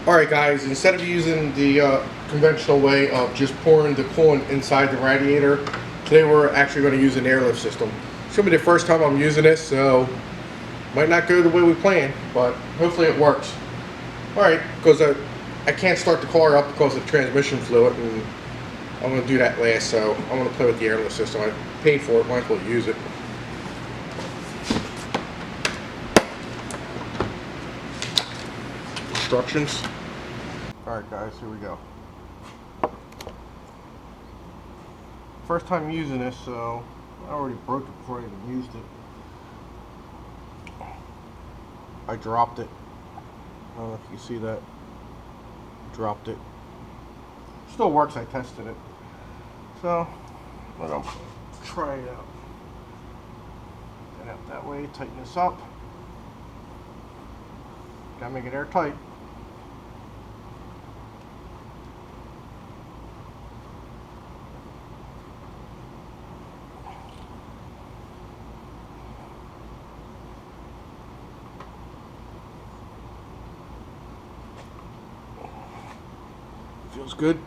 Alright guys, instead of using the conventional way of just pouring the coolant inside the radiator, today we're actually going to use an airlift system. It's going to be the first time I'm using this, so might not go the way we planned, but hopefully it works. Alright, because I can't start the car up because of transmission fluid, and I'm going to do that last, so I'm going to play with the airlift system. I paid for it, might as well use it. Instructions. Alright guys, here we go. First time using this, so I already broke it before I even used it. I dropped it. I don't know if you can see that. Dropped it. Still works, I tested it. So, let them try it out. Get out that way, tighten this up. Gotta make it airtight. Feels good.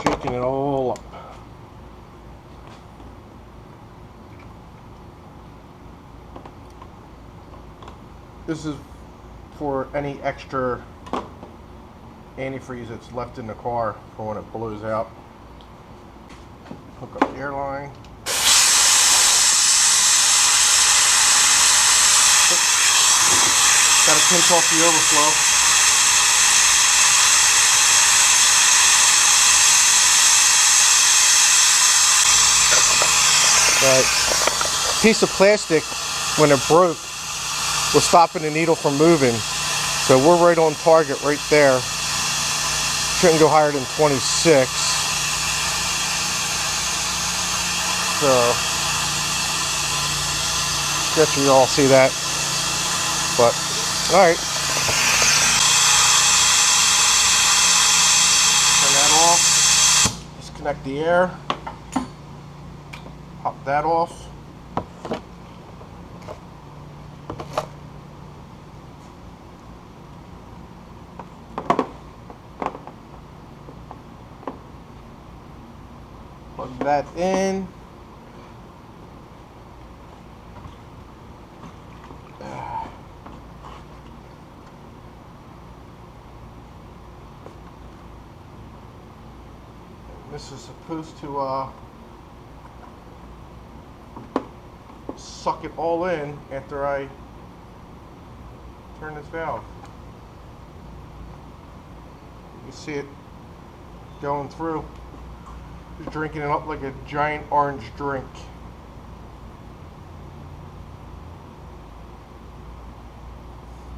Shaking it all up. This is for any extra antifreeze that's left in the car for when it blows out. Hook up the airline. Got to pinch off the overflow. That piece of plastic, when it broke, was stopping the needle from moving. So we're right on target right there. Shouldn't go higher than 26. So, guess you all see that. But, alright. Turn that off. Disconnect the air. Pop that off. Plug that in. This is supposed to suck it all in after I turn this valve. You can see it going through. Just drinking it up like a giant orange drink.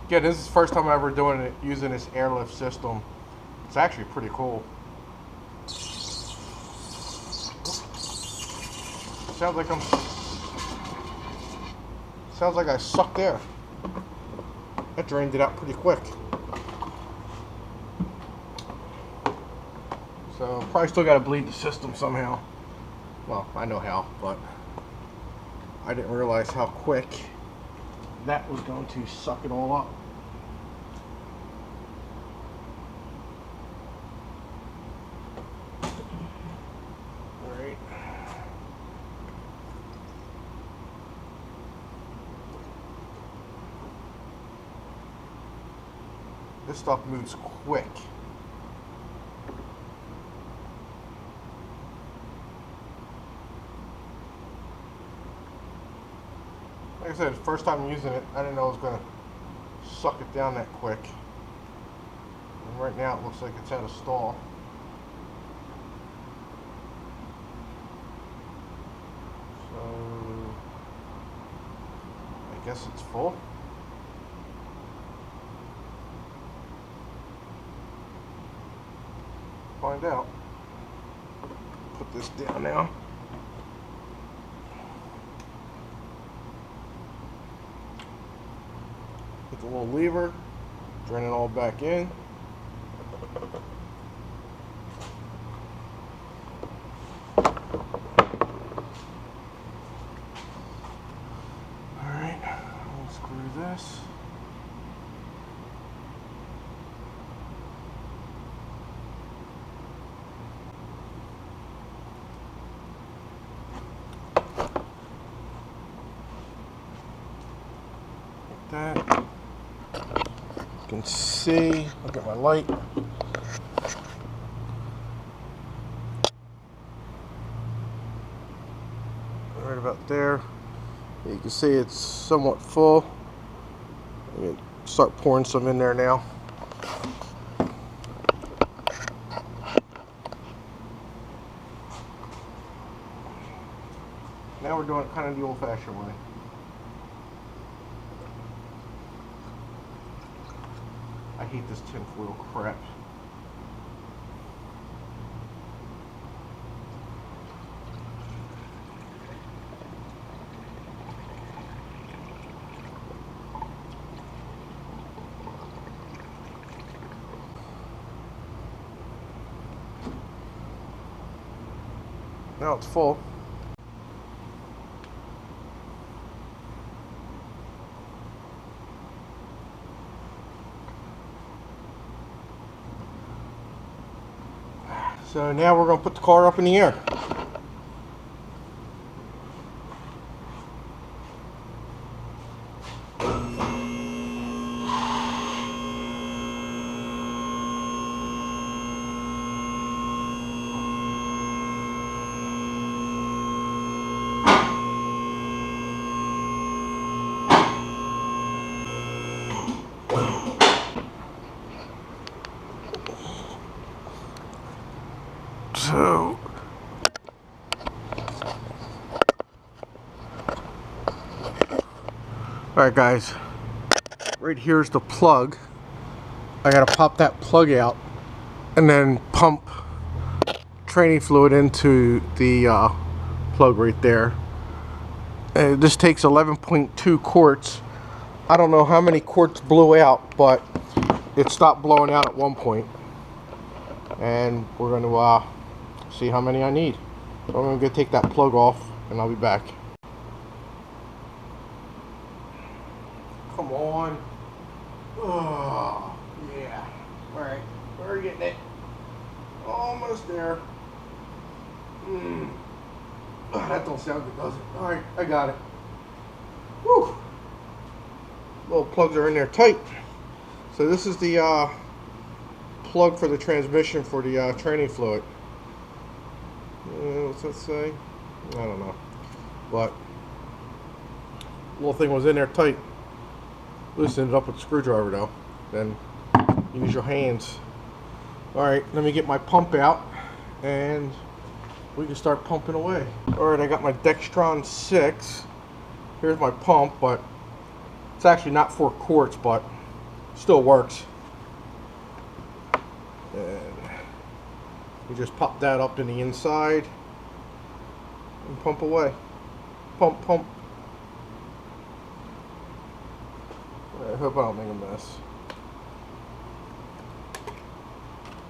Yeah, this is the first time I'm ever doing it using this airlift system. It's actually pretty cool. Sounds like I sucked air. That drained it out pretty quick. So probably still got to bleed the system somehow. Well, I know how, but I didn't realize how quick that was going to suck it all up. Alright. This stuff moves quick. Like I said, first time using it, I didn't know it was going to suck it down that quick. And right now it looks like it's at a stall. So, I guess it's full. Find out. Put this down now. Hit the little lever, drain it all back in. that. You can see, I'll get my light. Right about there. You can see it's somewhat full. I'm going to start pouring some in there now. Now we're doing it kind of the old-fashioned way. I hate this tinfoil crap. Now it's full. So now we're going to put the car up in the air. So, alright guys, right here's the plug. I gotta pop that plug out and then pump tranny fluid into the plug right there. This takes 11.2 quarts. I don't know how many quarts blew out, but it stopped blowing out at one point. And we're going to see how many I need. So I'm going to take that plug off and I'll be back. Come on. Oh, yeah. Alright, we're getting it. Almost there. Oh, that don't sound good, does it? Alright, I got it. Whew. Little plugs are in there tight. So this is the plug for the transmission for the tranny fluid. What's that say? I don't know. But little thing was in there tight. Loosened it up with a screwdriver though. Then use your hands. Alright, let me get my pump out and we can start pumping away. Alright, I got my Dextron 6. Here's my pump, but it's actually not 4 quarts, but still works. And we just pop that up in the inside and pump away. Pump, pump. I hope I don't make a mess.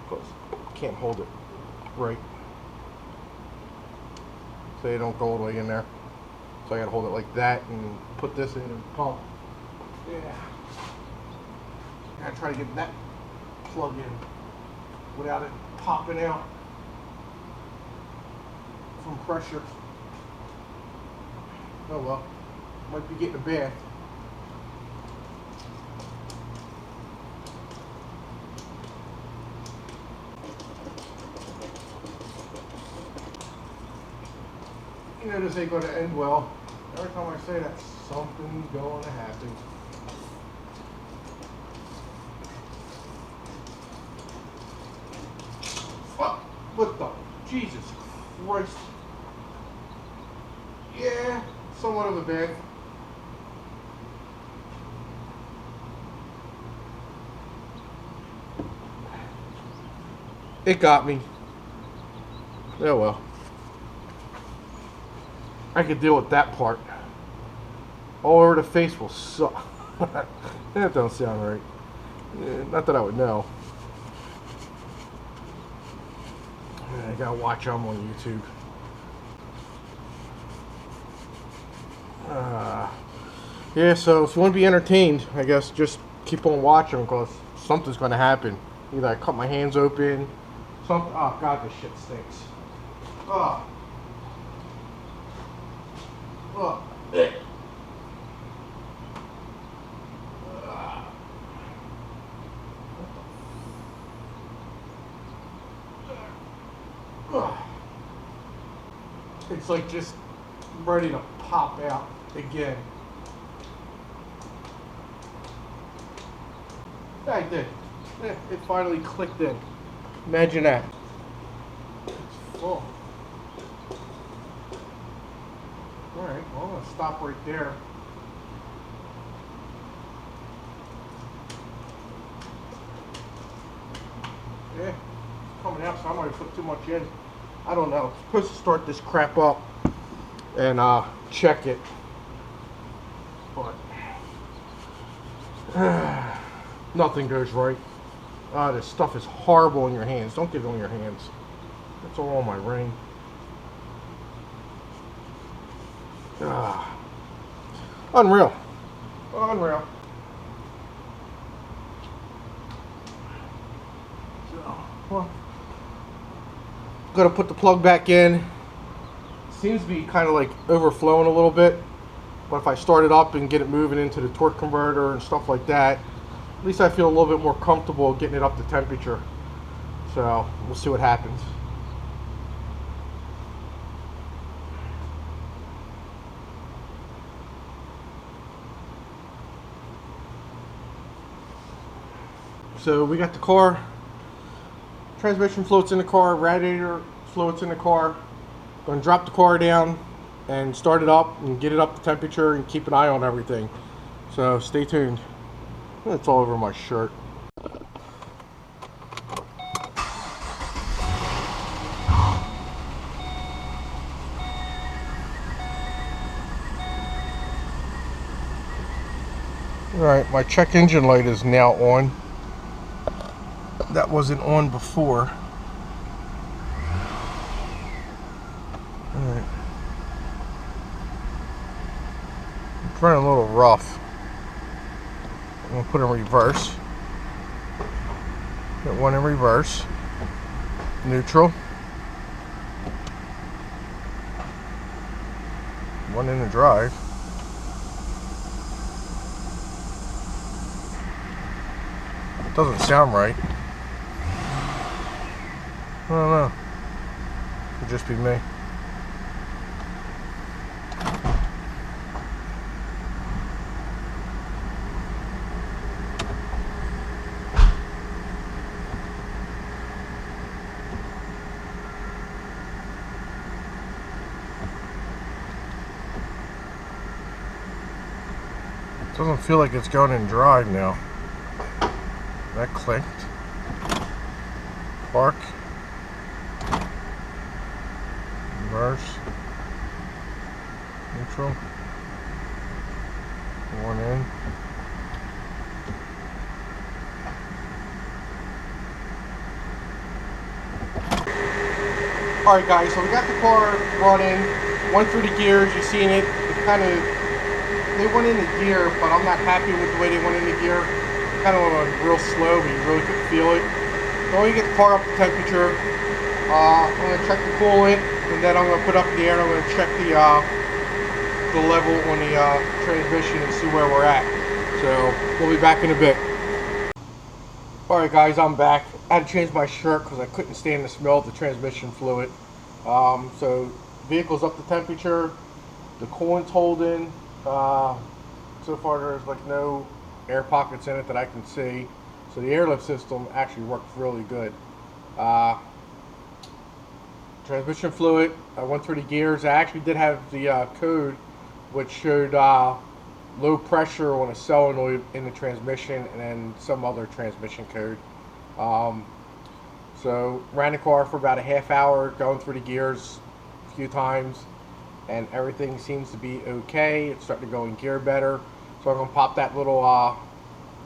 Because I can't hold it right. So you don't go all the way in there. So I gotta hold it like that and put this in and pump. Yeah. I gotta try to get that plug in without it popping out from pressure. Oh well, might be getting a bath. You know this ain't gonna end well. Every time I say that, something's going to happen. What the? Jesus Christ. Yeah, somewhat of a bath. It got me. Oh well. I could deal with that part. All over the face will suck. That don't sound right. Not that I would know. I gotta watch them on YouTube. Yeah, so if you want to be entertained, I guess just keep on watching because something's going to happen. Either I cut my hands open, something. Oh God, this shit stinks. Oh. Oh. it's like just ready to pop out again. Yeah, I did. It finally clicked in. Imagine that. It's full. Alright, well, I'm going to stop right there. Yeah, it's coming out, so I might have put too much in. I don't know. I'm supposed to start this crap up and check it. But nothing goes right. This stuff is horrible in your hands. Don't get it on your hands. It's all on my ring. Unreal. Unreal. So, well, gonna put the plug back in. Seems to be kind of like overflowing a little bit, but if I start it up and get it moving into the torque converter and stuff like that, at least I feel a little bit more comfortable getting it up to temperature. So we'll see what happens. So we got the car, transmission fluid's in the car, radiator fluid's in the car. Going to drop the car down and start it up and get it up to temperature and keep an eye on everything. So stay tuned. It's all over my shirt. Alright, my check engine light is now on. That wasn't on before. Alright. It's running a little rough. I'm going to put it in reverse. Put one in reverse. Neutral. One in the drive. It doesn't sound right. I don't know. Could just be me. Doesn't feel like it's going in drive now. That clicked. Park. Reverse. Neutral. One in. Alright guys, so we got the car running. Went through the gears, you seen it. It kind of, they went into gear, but I'm not happy with the way they went into gear. Kind of went real slow, but you really couldn't feel it. So when you get the car up to temperature, I'm going to check the coolant, and then I'm going to put up in the air and I'm going to check the level on the transmission and see where we're at. So we'll be back in a bit. Alright guys, I'm back. I had to change my shirt because I couldn't stand the smell of the transmission fluid. So vehicle's up to temperature, the coolant's holding. So far there's like no air pockets in it that I can see. So the airlift system actually worked really good. Transmission fluid, I went through the gears. I actually did have the code which showed low pressure on a solenoid in the transmission and then some other transmission code. So ran the car for about a half hour, going through the gears a few times, and everything seems to be okay. It's starting to go in gear better. So I'm going to pop that little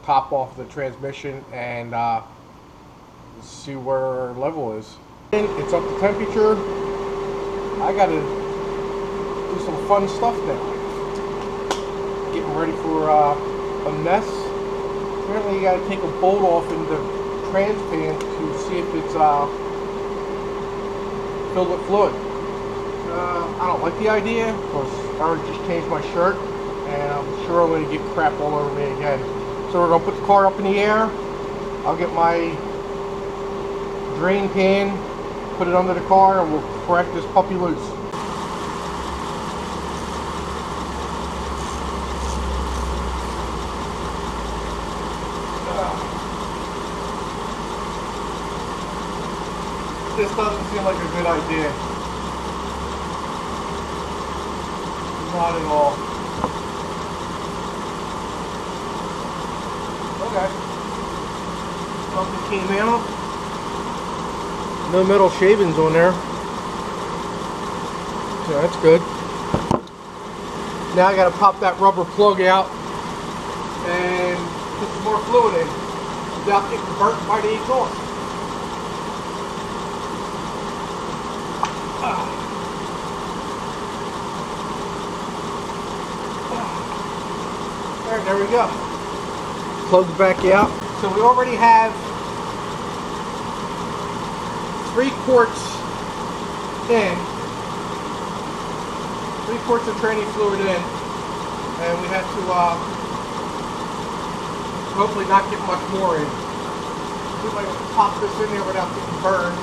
top off the transmission and see where our level is. It's up to temperature. I got to do some fun stuff now. Getting ready for a mess. Apparently you got to take a bolt off in the trans pan to see if it's filled with fluid. I don't like the idea because I already just changed my shirt and I'm sure I'm going to get crap all over me again. So we're going to put the car up in the air. I'll get my drain pan, put it under the car, and we'll crack this puppy loose. this doesn't seem like a good idea. Not at all. Okay. Something came out. No metal shavings on there. So that's good. Now I gotta pop that rubber plug out and put some more fluid in without getting burnt by the exhaust. Alright, there we go. Plug back out. So we already have 3 quarts in. 3 quarts of tranny fluid in. And we have to hopefully not get much more in. See if I can pop this in there without getting burned.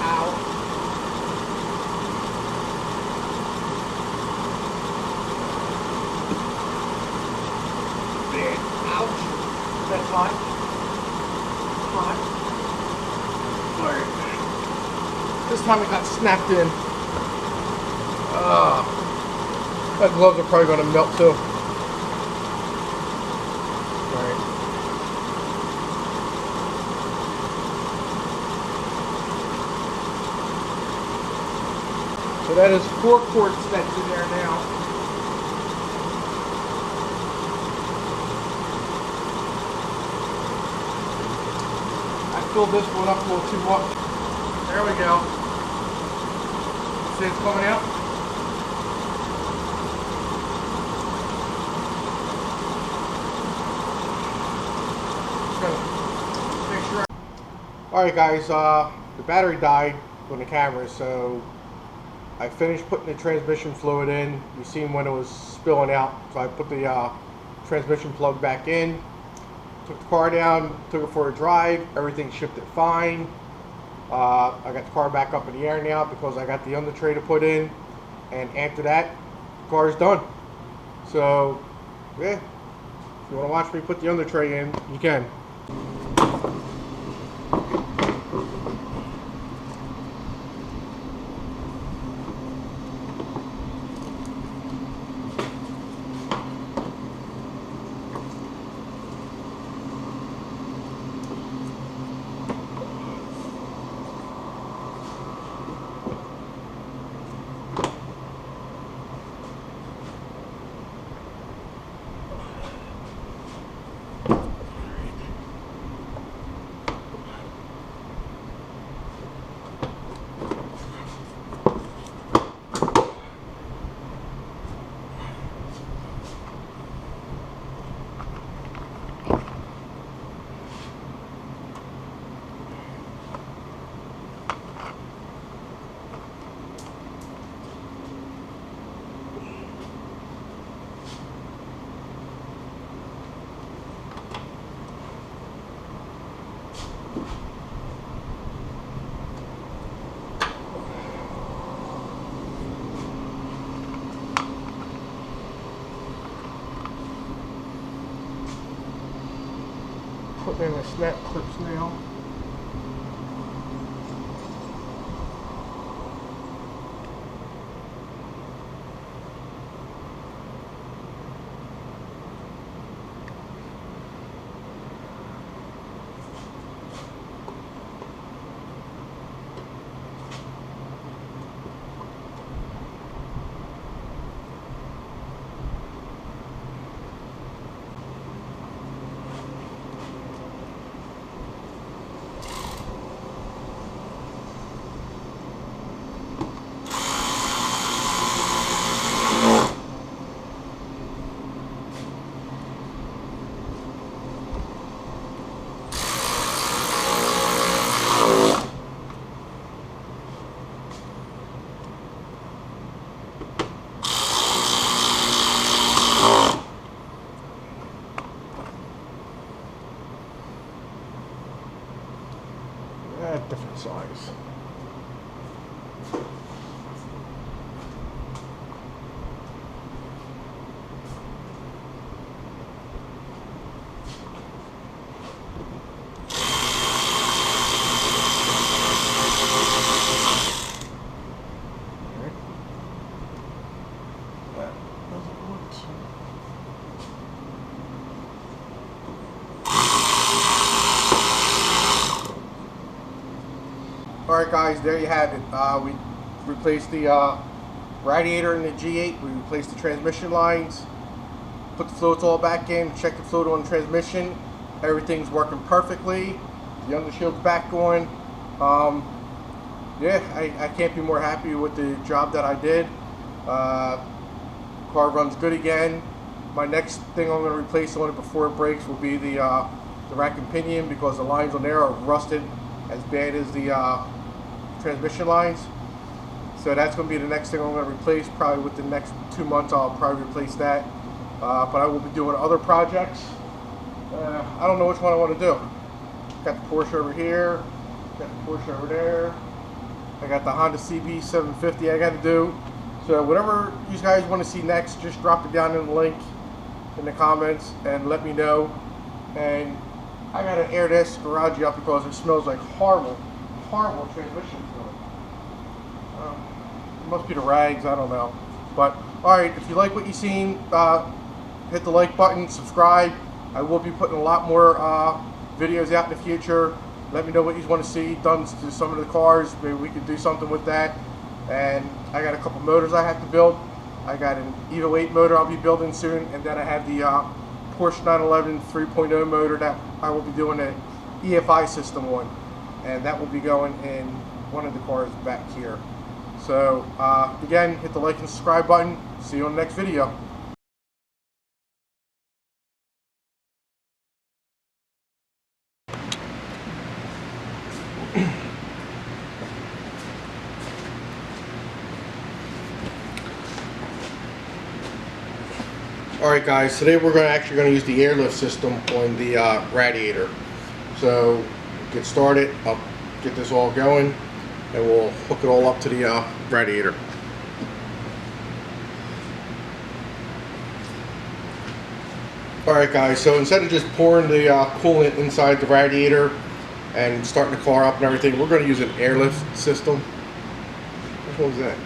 Ow. Ouch. That's fine. Fine. Alright. This time it got snapped in. My gloves are probably going to melt too. Alright. So that is 4 quarts that's in there now. Fill this one up a little too much. There we go. See it's coming out? Make sure. Alright guys, the battery died on the camera, so I finished putting the transmission fluid in. You seen when it was spilling out, so I put the transmission plug back in. Took the car down, took it for a drive, everything shifted fine. I got the car back up in the air now because I got the under tray to put in, and after that, the car is done. So, yeah, if you want to watch me put the under tray in, you can. Put in the snap clips now. Alright guys, there you have it. We replaced the radiator in the G8, we replaced the transmission lines, put the fluids all back in, checked the fluid on the transmission, everything's working perfectly, the undershield's back on. Yeah, I can't be more happy with the job that I did. Car runs good again. My next thing I'm going to replace on it before it breaks will be the rack and pinion, because the lines on there are rusted as bad as the transmission lines. So that's going to be the next thing I'm going to replace. Probably within the next 2 months I'll probably replace that. But I will be doing other projects. I don't know which one I want to do. Got the Porsche over here, got the Porsche over there, I got the Honda CB 750 I got to do. So whatever you guys want to see next, just drop it down in the link in the comments and let me know. And I got to air this garage up because it smells like horrible transmission fluid. It must be the rags, I don't know. But alright, if you like what you've seen, hit the like button, subscribe. I will be putting a lot more videos out in the future. Let me know what you want to see done to some of the cars. Maybe we could do something with that. And I got a couple motors I have to build. I got an Evo 8 motor I'll be building soon, and then I have the Porsche 911 3.0 motor that I will be doing an EFI system on, and that will be going in one of the cars back here. So again, hit the like and subscribe button. See you on the next video. Alright guys, today we're actually going to use the airlift system on the radiator. So get started, I'll get this all going and we'll hook it all up to the radiator. Alright guys, so instead of just pouring the coolant inside the radiator and starting the car up and everything, we're going to use an airlift system. Which one's that?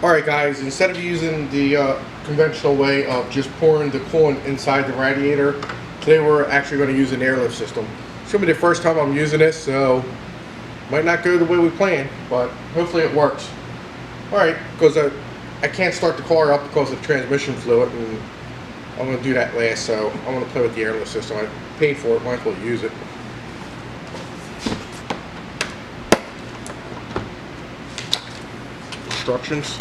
Alright guys, instead of using the conventional way of just pouring the coolant inside the radiator, today we're actually going to use an airlift system. It's going to be the first time I'm using this, so might not go the way we planned, but hopefully it works. Alright, because I can't start the car up because of transmission fluid, and I'm going to do that last, so I'm going to play with the airlift system. I paid for it, might as well use it. Instructions.